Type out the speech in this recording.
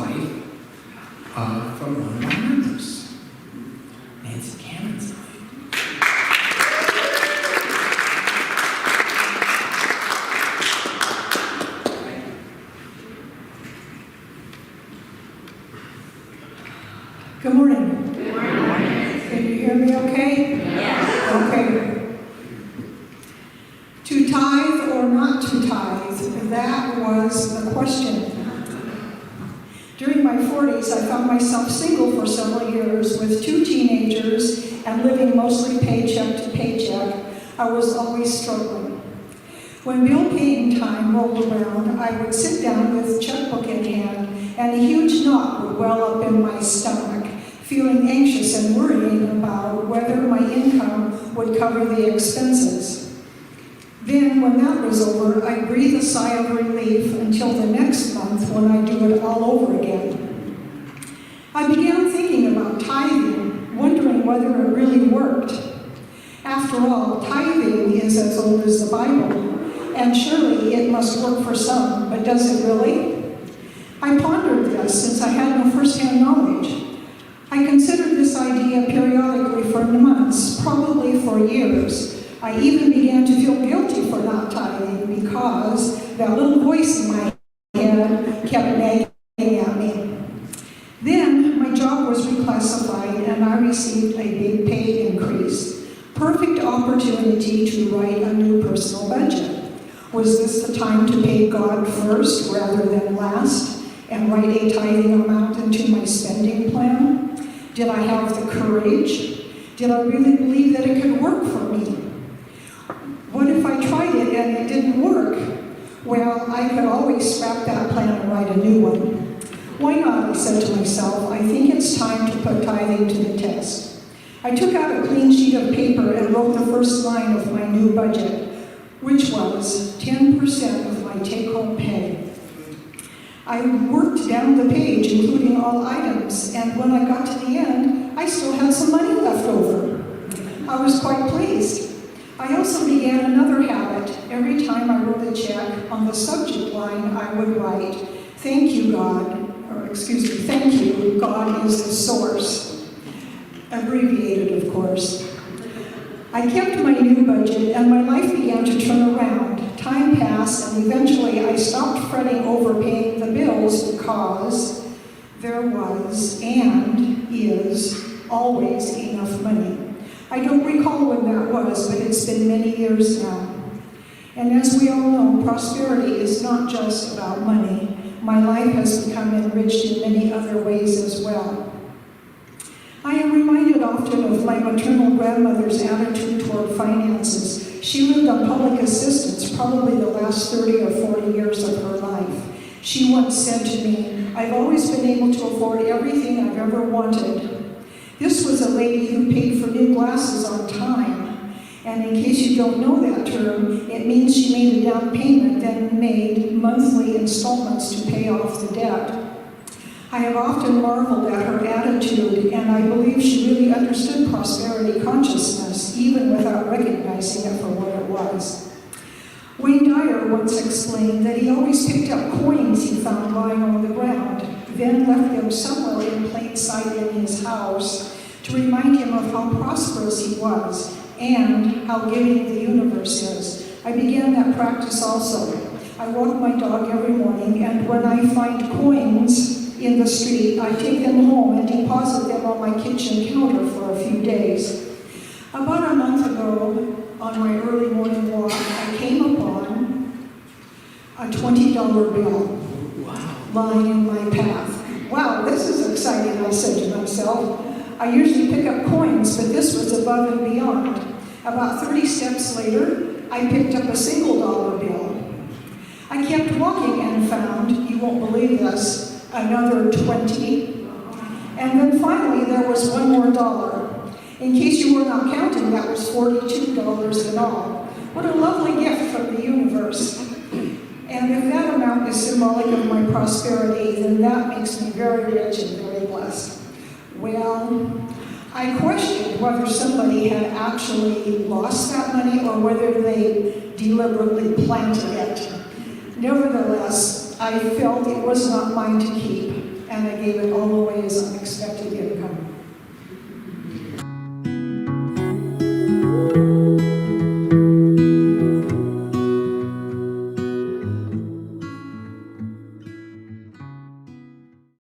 wife from one of my members, Nancy Camenzind. Good morning. Good morning. Can you hear me okay? Yes. Okay. To tithe or not to tithe, that was the question. During my 40s, I found myself single for several years with 2 teenagers and living mostly paycheck to paycheck. I was always struggling. When bill paying time rolled around, I would sit down with checkbook in hand and a huge knot would well up in my stomach, feeling anxious and worrying about whether my income would cover the expenses. Then, when that was over, I'd breathe a sigh of relief until the next month when I'd do it all over again. I began thinking about tithing, wondering whether it really worked. After all, tithing is as old as the Bible, and surely it must work for some, but does it really? I pondered this since I had no first-hand knowledge. I considered this idea periodically for months, probably for years. I even began to feel guilty for not tithing because that little voice in my head kept nagging at me. Then my job was reclassified and I received a big pay increase. Perfect opportunity to write a new personal budget. Was this the time to pay God first rather than last and write a tithing amount into my spending plan? Did I have the courage? Did I really believe that it could work for me? What if I tried it and it didn't work? Well, I could always scrap that plan and write a new one. Why not, I said to myself, I think it's time to put tithing to the test. I took out a clean sheet of paper and wrote the first line of my new budget, which was 10% of my take-home pay. I worked down the page, including all items, and when I got to the end, I still had some money left over. I was quite pleased. I also began another habit. Every time I wrote a check, on the subject line I would write, thank you, thank you, God is the source. Abbreviated, of course. I kept my new budget and my life began to turn around. Time passed and eventually I stopped fretting over paying the bills because there was and is always enough money. I don't recall when that was, but it's been many years now. And as we all know, prosperity is not just about money. My life has become enriched in many other ways as well. I am reminded often of my maternal grandmother's attitude toward finances. She lived on public assistance probably the last 30 or 40 years of her life. She once said to me, I've always been able to afford everything I've ever wanted. This was a lady who paid for new glasses on time. And in case you don't know that term, it means she made a down payment, then made monthly installments to pay off the debt. I have often marveled at her attitude, and I believe she really understood prosperity consciousness, even without recognizing it for what it was. Wayne Dyer once explained that he always picked up coins he found lying on the ground, then left them somewhere in plain sight in his house to remind him of how prosperous he was and how giving the universe is. I began that practice also. I walk my dog every morning, and when I find coins in the street, I take them home and deposit them on my kitchen counter for a few days. About a month ago, on my early morning walk, I came upon a $20 bill lying in my path. Wow, this is exciting, I said to myself. I usually pick up coins, but this was above and beyond. About 30 steps later, I picked up a single dollar bill. I kept walking and found, you won't believe this, another 20. And then finally, there was one more dollar. In case you were not counting, that was $42 in all. What a lovely gift from the universe. And if that amount is symbolic of my prosperity, then that makes me very rich and very blessed. Well, I questioned whether somebody had actually lost that money or whether they deliberately planted it. Nevertheless, I felt it was not mine to keep, and away as I'm